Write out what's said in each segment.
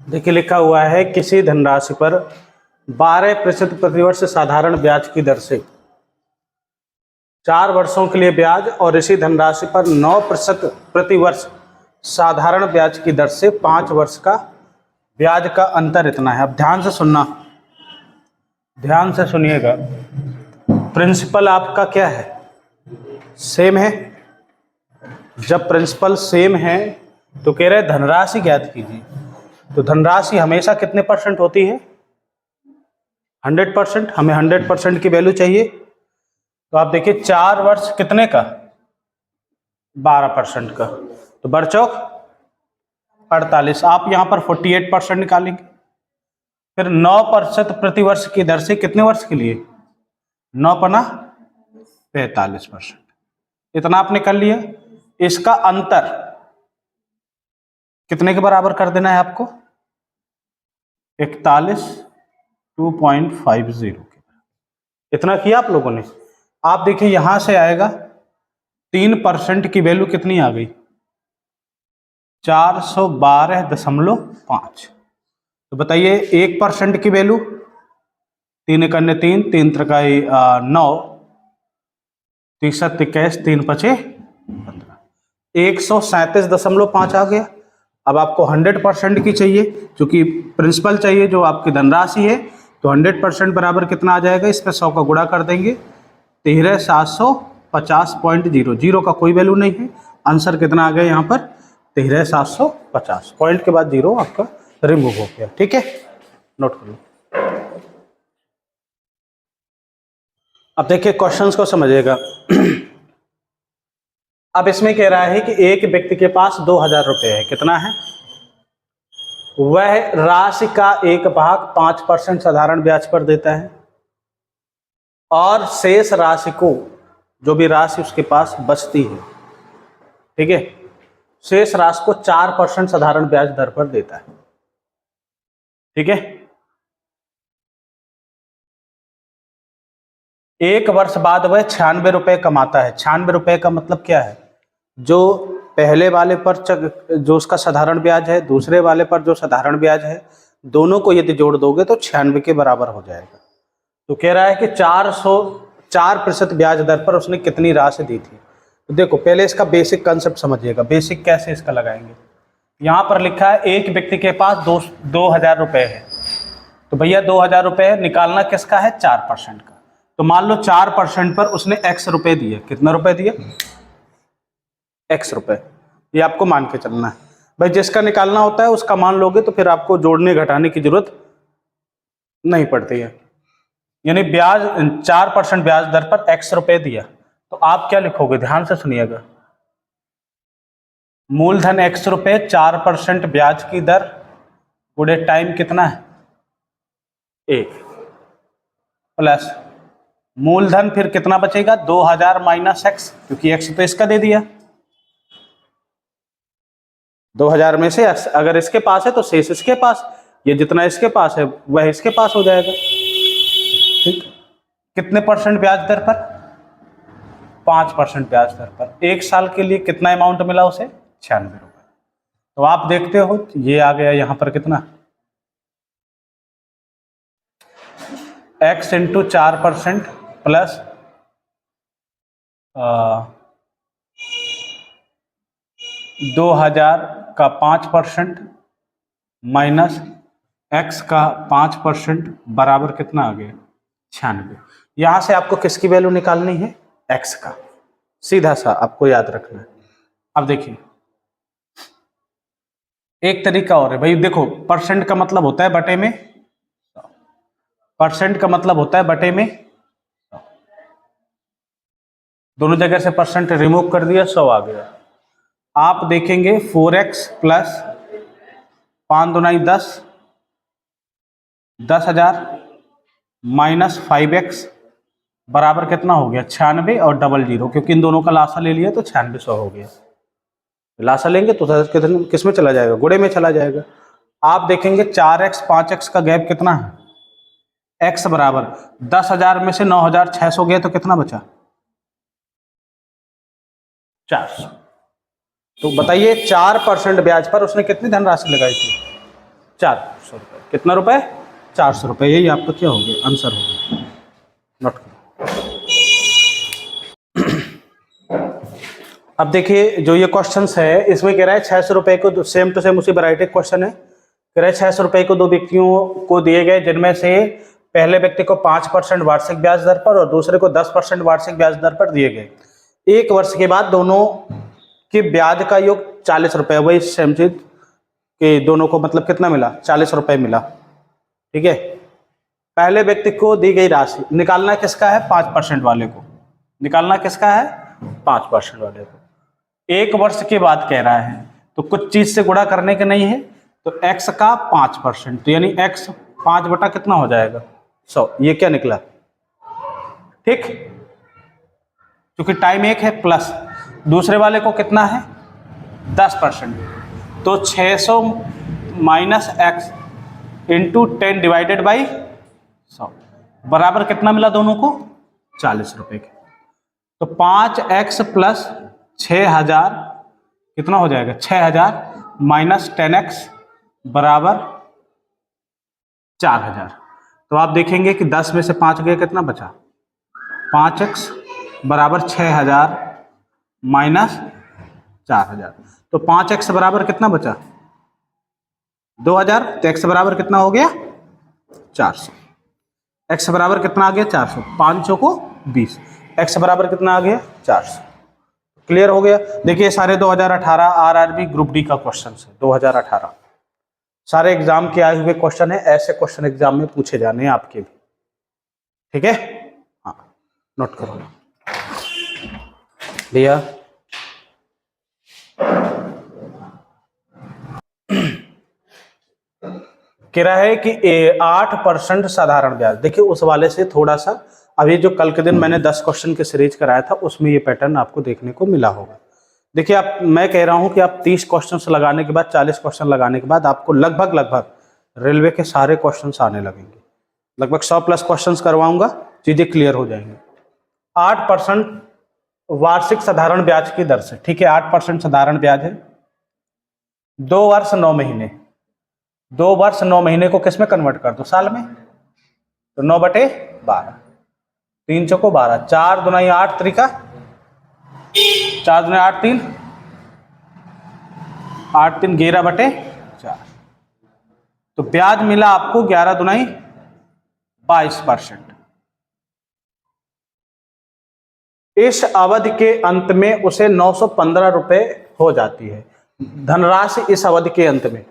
देखिए लिखा हुआ है किसी धनराशि पर 12% प्रतिवर्ष साधारण ब्याज की दर से 4 वर्षों के लिए ब्याज और इसी धनराशि पर 9% प्रतिवर्ष साधारण ब्याज की दर से 5 वर्ष का ब्याज का अंतर इतना है। अब ध्यान से सुनना, ध्यान से सुनिएगा। प्रिंसिपल आपका क्या है? सेम है। जब प्रिंसिपल सेम है तो कह रहे धनराशि ज्ञात कीजिए। तो धनराशि हमेशा कितने परसेंट होती है? 100%। हमें 100% की वैल्यू चाहिए। तो आप देखिए 4 वर्ष कितने का? 12% का। तो बरचौक 48। आप यहां पर 48% निकालेंगे। फिर 9% प्रति वर्ष की दर से कितने वर्ष के लिए? 9 पना 45%। इतना आपने कर लिया। इसका अंतर कितने के बराबर कर देना है आपको? 41 2.50 के। इतना किया आप लोगों ने। आप देखिए यहां से आएगा 3% की वैल्यू कितनी आ गई? 412.5। तो बताइए 1% की वैल्यू 3 एकन्ने 3, 3 त्रिकाई 9, 3 21, 3 पचे 15, 137.5 आ गया। अब आपको 100% की चाहिए, क्योंकि प्रिंसिपल चाहिए जो आपकी धनराशि है। तो 100% बराबर कितना आ जाएगा? इस पर 100 का गुणा कर देंगे। 13,750.0। जीरो का कोई वैल्यू नहीं है। आंसर कितना आ गया यहाँ पर? 13,750। पॉइंट के बाद जीरो आपका रिमूव हो गया। ठीक है, नोट कर लो। अब देखिए क्वेश्चंस को समझिएगा। अब इसमें कह रहा है कि एक व्यक्ति के पास 2,000 रुपए है। कितना है? वह राशि का एक भाग 5% साधारण ब्याज पर देता है और शेष राशि को, जो भी राशि उसके पास बचती है, ठीक है, शेष राशि को 4% साधारण ब्याज दर पर देता है। ठीक है। एक वर्ष बाद वह 96 रुपए कमाता है। 96 रुपए का मतलब क्या है? जो पहले वाले पर जो उसका साधारण ब्याज है, दूसरे वाले पर जो साधारण ब्याज है, दोनों को यदि जोड़ दोगे तो 96 के बराबर हो जाएगा। तो कह रहा है कि 404% ब्याज दर पर उसने कितनी राशि दी थी। तो देखो पहले इसका बेसिक कंसेप्ट समझिएगा। बेसिक कैसे इसका लगाएंगे? यहाँ पर लिखा है एक व्यक्ति के पास 2,000 रुपए है। तो भैया 2,000 रुपए निकालना किसका है? 4% का। तो मान लो 4% पर उसने x रुपए दिए। कितना रुपए दिए? x रुपए। ये आपको मान के चलना है भाई। जिसका निकालना होता है उसका मान लोगे तो फिर आपको जोड़ने घटाने की जरूरत नहीं पड़ती है। यानी ब्याज 4% ब्याज दर पर x रुपए दिया, तो आप क्या लिखोगे? ध्यान से सुनिएगा। मूलधन x रुपए, 4% ब्याज की दर गुणे टाइम कितना है? 1 प्लस मूलधन फिर कितना बचेगा? 2,000 माइनस x, क्योंकि x तो इसका दे दिया। 2,000 में से अगर इसके पास है तो शेष इसके पास। ये जितना इसके पास है वह इसके पास हो जाएगा। ठीक। कितने परसेंट ब्याज दर पर? 5% ब्याज दर पर। 1 साल के लिए कितना अमाउंट मिला उसे? 96 रुपए। तो आप देखते हो ये आ गया यहां पर कितना? x इंटू 4% प्लस 2,000 का 5% माइनस x का 5% बराबर कितना आ गया? 96। यहां से आपको किसकी वैल्यू निकालनी है? x का। सीधा सा आपको याद रखना है। अब देखिए एक तरीका और है भाई। देखो परसेंट का मतलब होता है बटे में, परसेंट का मतलब होता है बटे में। दोनों जगह से परसेंट रिमूव कर दिया, 100 आ गया। आप देखेंगे 4x प्लस 5 दूनी 10, 10,000 माइनस 5x बराबर कितना हो गया? 96 और 00, क्योंकि इन दोनों का लासा ले लिया तो 9600 हो गया। लासा लेंगे तो किस में चला जाएगा? गुणे में चला जाएगा। आप देखेंगे 4x 5x का गैप कितना है? x बराबर 10,000 में से 9,600 गया तो कितना बचा? 400। तो बताइए 4% ब्याज पर उसने कितनी धनराशि लगाई थी? 400 रुपये। कितना रुपए? 400 रुपये। यही आपका क्या हो गया? आंसर हो गया। नोट करो। अब देखिए जो ये क्वेश्चन है इसमें कह रहा है 600 रुपये को, सेम टू सेम उसी वैरायटी क्वेश्चन है। कह रहा है 600 रुपये को 2 व्यक्तियों को दिए गए, जिनमें से पहले व्यक्ति को 5% वार्षिक ब्याज दर पर और दूसरे को 10% वार्षिक ब्याज दर पर दिए गए। 1 वर्ष के बाद दोनों के ब्याज का योग 40 रुपये। वही सेम चीज कि दोनों को मतलब कितना मिला? 40 रुपये मिला। ठीक है। पहले व्यक्ति को दी गई राशि निकालना किसका है? 5% वाले को। निकालना किसका है? 5% वाले को। 1 वर्ष के बाद कह रहा है तो कुछ चीज से गुणा करने के नहीं है, तो x का 5%, तो यानी x 5 बटा कितना हो जाएगा? 100। ये क्या निकला? ठीक, क्योंकि टाइम 1 है प्लस दूसरे वाले को कितना है? 10%, तो 600 minus x into 10 divided by 100 बराबर कितना मिला दोनों को? 40 रुपए के। तो 5x प्लस 6000 कितना हो जाएगा? 6000 माइनस 10x बराबर 4000। तो आप देखेंगे कि 10 में से 5 गए, कितना बचा? 5x बराबर 6000 माइनस 4000, तो 5x बराबर कितना बचा? 2000। तो x बराबर कितना हो गया? 400। x बराबर कितना आ गया? 400। 500 को 20, x बराबर कितना आ गया? 400। क्लियर हो गया। देखिए सारे 2018 आरआरबी ग्रुप डी का क्वेश्चन है। 2018 सारे एग्जाम के आए हुए क्वेश्चन है। ऐसे क्वेश्चन एग्जाम में पूछे जाने हैं आपके भी। ठीक है, हाँ नोट करो लिया। कह रहा है कि 8% साधारण ब्याज। देखिए उस वाले से थोड़ा सा, अभी जो कल के दिन मैंने 10 क्वेश्चन की सीरीज कराया था उसमें ये पैटर्न आपको देखने को मिला होगा। देखिए आप, मैं कह रहा हूं कि आप 30 क्वेश्चन लगाने के बाद, 40 क्वेश्चन लगाने के बाद आपको लगभग रेलवे के सारे क्वेश्चन आने लगेंगे। लगभग 100 प्लस क्वेश्चन करवाऊंगा, चीजें क्लियर हो जाएंगी। 8% वार्षिक साधारण ब्याज की दर से। ठीक है, 8% साधारण ब्याज है। 2 वर्ष 9 महीने, 2 वर्ष 9 महीने को किस में कन्वर्ट कर दो? साल में। तो 9/12, 3 चौको 12, 4 दूनी 8 त्रिका 4 दूनी 8 3, 8 3 11/4। तो ब्याज मिला आपको 11 दूनी 22%। इस अवधि के अंत में उसे 915 रुपए हो जाती है धनराशि। इस अवधि के अंत में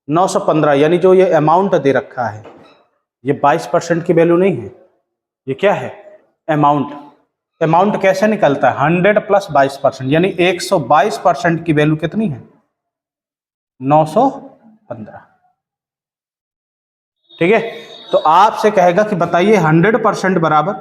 915, यानी जो ये अमाउंट दे रखा है ये 22% की वैल्यू नहीं है, ये क्या है? अमाउंट। अमाउंट कैसे निकलता है? 100 प्लस 22%, यानी 122% की वैल्यू कितनी है? 915। ठीक है, तो आपसे कहेगा कि बताइए 100% बराबर,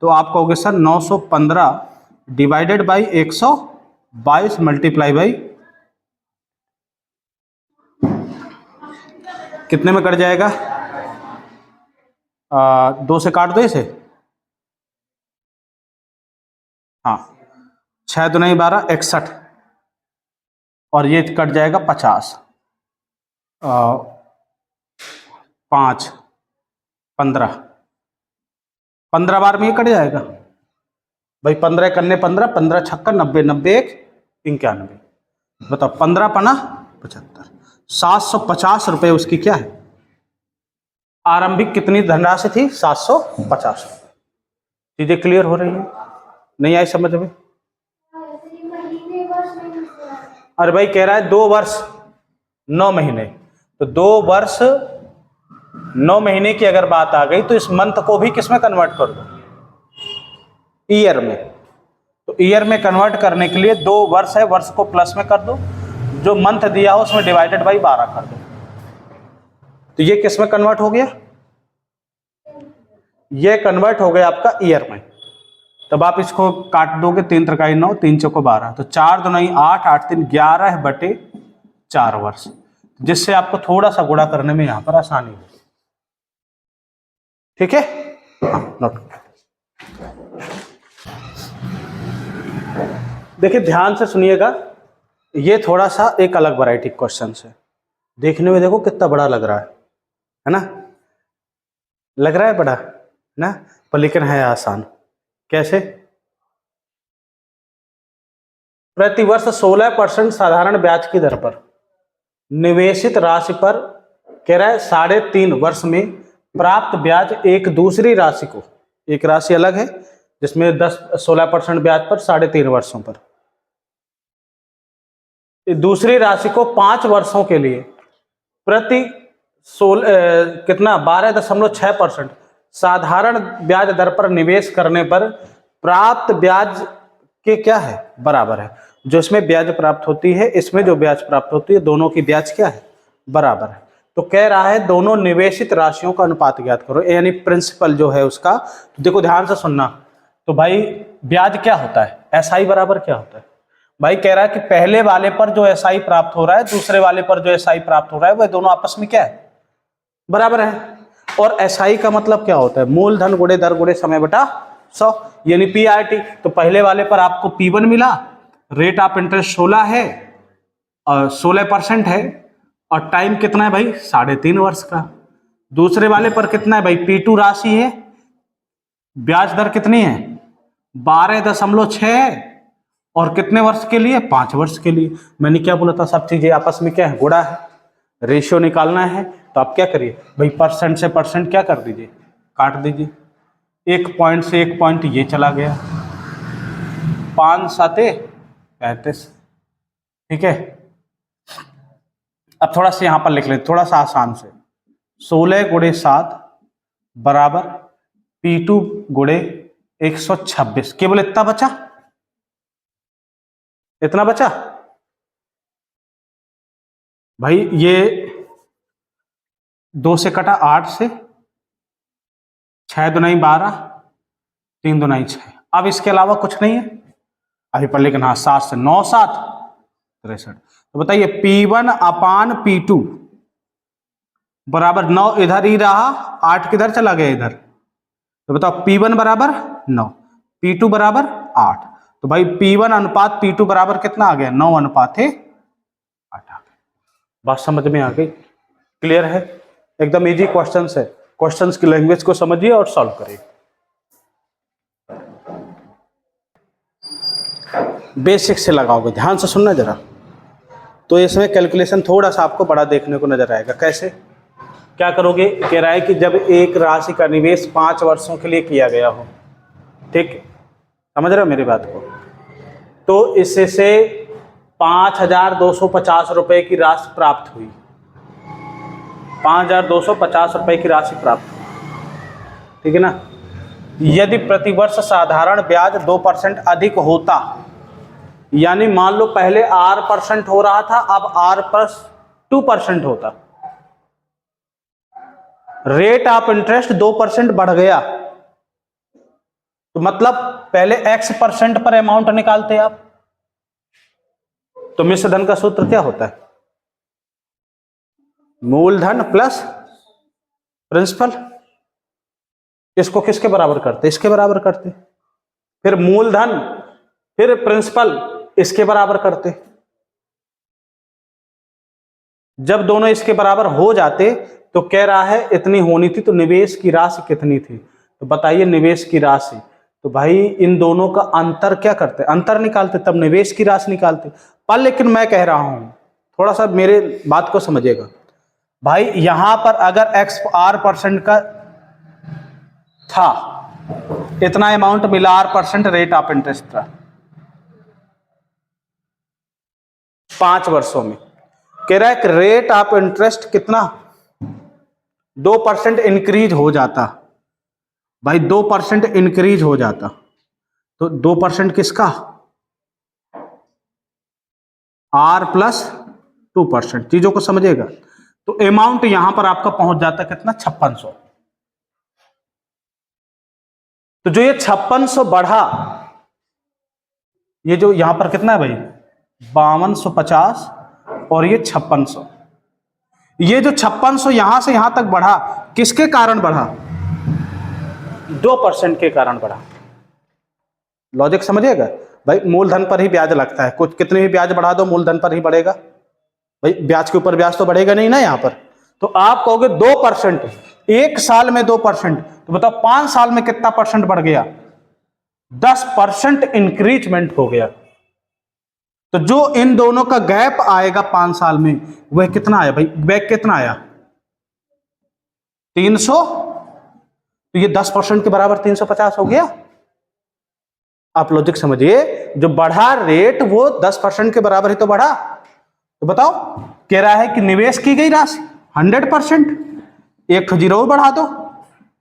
तो आप कहोगे sir 915 divided by 122 multiply by कितने में कट जाएगा? 2 से काट दो इसे। हाँ, 6 दूनी 12 61, और ये कट जाएगा 50, 5 15, 15 बार में ये कट जाएगा भाई। 15 करने 15, 15 छक्का 90, 90 1 91। बताओ 15 पना 75, 750 रुपए उसकी क्या है? आरंभिक कितनी धनराशि थी? 750 रुपए। चीजें क्लियर हो रही है? नहीं आई समझ में? अरे भाई कह रहा है 2 वर्ष 9 महीने, तो 2 वर्ष 9 महीने की अगर बात आ गई तो इस मंथ को भी किसमें कन्वर्ट कर दो? ईयर में। तो ईयर में कन्वर्ट करने के लिए 2 वर्ष है, वर्ष को प्लस में कर दो, जो मंथ दिया हो उसमें डिवाइडेड बाई 12 कर दो। तो ये किस में कन्वर्ट हो गया? ये कन्वर्ट हो गया आपका ईयर में। तब आप इसको काट दोगे, 3 त्रिकाई 9, 3 चौको 12, तो 4 दूनी 8, 8 3 11/4 वर्ष, जिससे आपको थोड़ा सा गुणा करने में यहां पर आसानी हो। ठीक है, नोट। देखिए ध्यान से सुनिएगा, ये थोड़ा सा एक अलग वैरायटी क्वेश्चन है, देखने में देखो कितना बड़ा लग रहा है ना, लग रहा है बड़ा ना, पर लेकिन है आसान। कैसे? प्रतिवर्ष 16% साधारण ब्याज की दर पर निवेशित राशि पर कह रहा है 3.5 वर्ष में प्राप्त ब्याज एक दूसरी राशि को, एक राशि अलग है जिसमें 16% ब्याज पर 3.5 वर्षों पर, दूसरी राशि को 5 वर्षों के लिए प्रति कितना 12.6% साधारण ब्याज दर पर निवेश करने पर प्राप्त ब्याज के क्या है, बराबर है। जो इसमें ब्याज प्राप्त होती है, इसमें जो ब्याज प्राप्त होती है, दोनों की ब्याज क्या है, बराबर है। तो कह रहा है दोनों निवेशित राशियों का अनुपात ज्ञात करो, यानी प्रिंसिपल जो है उसका। तो देखो ध्यान से सुनना, तो भाई ब्याज क्या होता है, एसआई बराबर क्या होता है। भाई कह रहा है कि पहले वाले पर जो एसआई प्राप्त हो रहा है, दूसरे वाले पर जो एसआई प्राप्त हो रहा है, वह दोनों आपस में क्या है, बराबर है। और एसआई का मतलब क्या होता है, मूलधन गुणे दर गुणे समय बटा 100, यानी पीआरटी। तो पहले वाले पर आपको P1 मिला, रेट ऑफ इंटरेस्ट 16 है और 16% है, और टाइम कितना है भाई, 3.5 वर्ष का। दूसरे वाले पर कितना है भाई, P2 राशि है, ब्याज दर कितनी है 12.6, और कितने वर्ष के लिए, 5 वर्ष के लिए। मैंने क्या बोला था, सब चीजें आपस में क्या है, गुणा है, रेशियो निकालना है। तो आप क्या करिए भाई, परसेंट से परसेंट क्या कर दीजिए, काट दीजिए। एक पॉइंट से एक पॉइंट ये चला गया, 5 7 35, ठीक है। अब थोड़ा सा यहां पर लिख लेते, थोड़ा सा आसान से, 16 गुणे 7 बराबर P2 गुणे 126, केवल इतना बचा, इतना बचा भाई। ये 2 से कटा 8 से, 6 दूनी 12, 3 दूनी 6। अब इसके अलावा कुछ नहीं है अभी पर, लेकिन हाँ 7 से 9 7 63। तो बताइए P1 अपान P2 बराबर 9, इधर ही रहा, 8 किधर चला गया इधर। तो बताओ P1 बराबर 9, P2 बराबर 8। तो भाई P1 अनुपात P2 बराबर कितना आ गया, 9 अनुपात 8 आ गया। बात समझ में आ गई, क्लियर है, एकदम इजी क्वेश्चंस है। क्वेश्चंस की लैंग्वेज को समझिए और सॉल्व करिए। बेसिक से लगाओगे, ध्यान से सुनना जरा, तो इसमें कैलकुलेशन थोड़ा सा आपको बड़ा देखने को नजर आएगा। कैसे, क्या करोगे, कह रहा है कि जब एक राशि का निवेश 5 वर्षों के लिए किया गया हो, ठीक, समझ रहे हो मेरी बात को, तो इससे 5,250 रुपए की राशि प्राप्त हुई, 5,250 रुपए की राशि प्राप्त हुई, ठीक है ना। यदि प्रतिवर्ष साधारण ब्याज 2% अधिक होता, यानी मान लो पहले R% हो रहा था, अब R+2% होता, रेट ऑफ इंटरेस्ट 2% बढ़ गया, तो मतलब पहले X% पर अमाउंट निकालते आप। तो मिश्र धन का सूत्र क्या होता है, मूलधन प्लस प्रिंसिपल। इसको किसके बराबर करते, इसके बराबर करते, फिर मूलधन फिर प्रिंसिपल इसके बराबर करते। जब दोनों इसके बराबर हो जाते तो कह रहा है इतनी होनी थी, तो निवेश की राशि कितनी थी, तो बताइए निवेश की राशि। तो भाई इन दोनों का अंतर क्या करते, अंतर निकालते, तब निवेश की राशि निकालते। पर लेकिन मैं कह रहा हूं, थोड़ा सा मेरे बात को समझिएगा भाई, यहां पर अगर R% का था, इतना अमाउंट मिला, R% रेट ऑफ इंटरेस्ट था 5 वर्षों में, कह रहा है कि रेट ऑफ इंटरेस्ट कितना 2% इंक्रीज हो जाता भाई, 2% इंक्रीज हो जाता, तो 2% किसका, R+2%। चीजों को समझिएगा, तो अमाउंट यहां पर आपका पहुंच जाता कितना, 5600। तो जो ये 5600 बढ़ा, ये जो यहां पर कितना है भाई 5250, और ये 5600, ये जो 5600 यहां से यहां तक बढ़ा, किसके कारण बढ़ा, 2% के कारण बढ़ा। लॉजिक समझिएगा, भाई मूलधन पर ही ब्याज लगता है, कुछ कितने भी ब्याज बढ़ा दो मूलधन पर ही बढ़ेगा, भाई ब्याज के ऊपर ब्याज तो बढ़ेगा नहीं ना यहाँ पर। तो आप कहोगे 2%, एक साल में 2%, तो बताओ 5 साल में कितना परसेंट बढ़ गया, 10% इंक्रीजमेंट हो गया। तो जो इन दोनों का गैप आएगा 5 साल में वह कितना आया भाई, बैक कितना आया 300, तो ये 10% के बराबर 350 हो गया। आप लॉजिक समझिए, जो बढ़ा रेट वो 10% के बराबर ही तो बढ़ा। तो बताओ, कह रहा है कि निवेश की गई राशि 100%, एक जीरो बढ़ा दो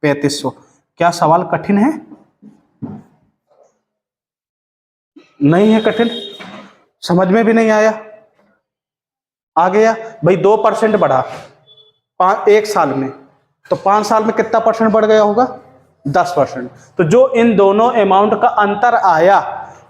3500। क्या सवाल कठिन है? नहीं है कठिन, समझ में भी नहीं आया, आ गया भाई। 2% बढ़ा एक साल में, तो 5 साल में कितना परसेंट बढ़ गया होगा, 10%। तो जो इन दोनों अमाउंट का अंतर आया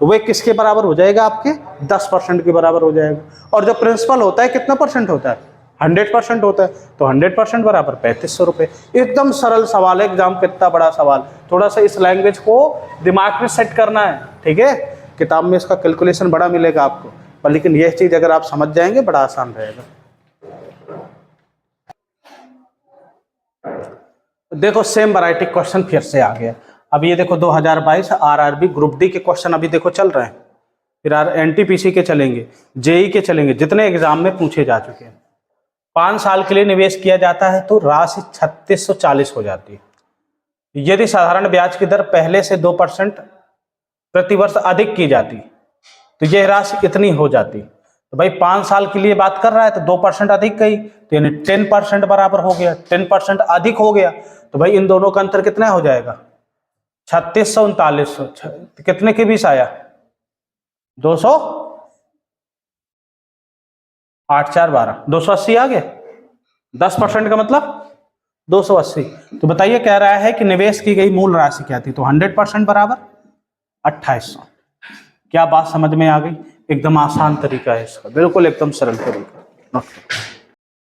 वह किसके बराबर हो जाएगा, आपके 10% के बराबर हो जाएगा। और जो प्रिंसिपल होता है कितना परसेंट होता है, 100% होता है। तो 100% बराबर 3500 रुपये। एकदम सरल सवाल है, एग्जाम कितना बड़ा सवाल, थोड़ा सा इस लैंग्वेज को दिमाग में सेट करना है, ठीक है। किताब में इसका कैलकुलेशन बड़ा मिलेगा आपको, पर लेकिन यह चीज अगर आप समझ जाएंगे बड़ा आसान रहेगा। देखो सेम वैरायटी क्वेश्चन फिर से आ गया। अब ये देखो 2022 आरआरबी ग्रुप डी के क्वेश्चन अभी देखो चल रहे हैं, फिर एनटीपीसी के चलेंगे, जेई के चलेंगे, जितने एग्जाम में पूछे जा चुके हैं। 5 साल के लिए निवेश किया जाता है तो राशि 3640 हो जाती है। यदि साधारण ब्याज की दर पहले से 2% प्रतिवर्ष अधिक की जाती तो यह राशि इतनी हो जाती। तो भाई 5 साल के लिए बात कर रहा है तो 2% अधिक गई, तो यानी 10% बराबर हो गया, 10% अधिक हो गया। तो भाई इन दोनों का अंतर कितना हो जाएगा, 3600 3900, कितने के बीच आया, 200, 8 4 12, 280 आ गया। 10% का मतलब 280। तो बताइए, कह रहा है कि निवेश की गई मूल राशि क्या थी, तो 100% बराबर 2800। क्या बात समझ में आ गई? एकदम आसान तरीका है इसका, बिल्कुल एकदम सरल तरीका।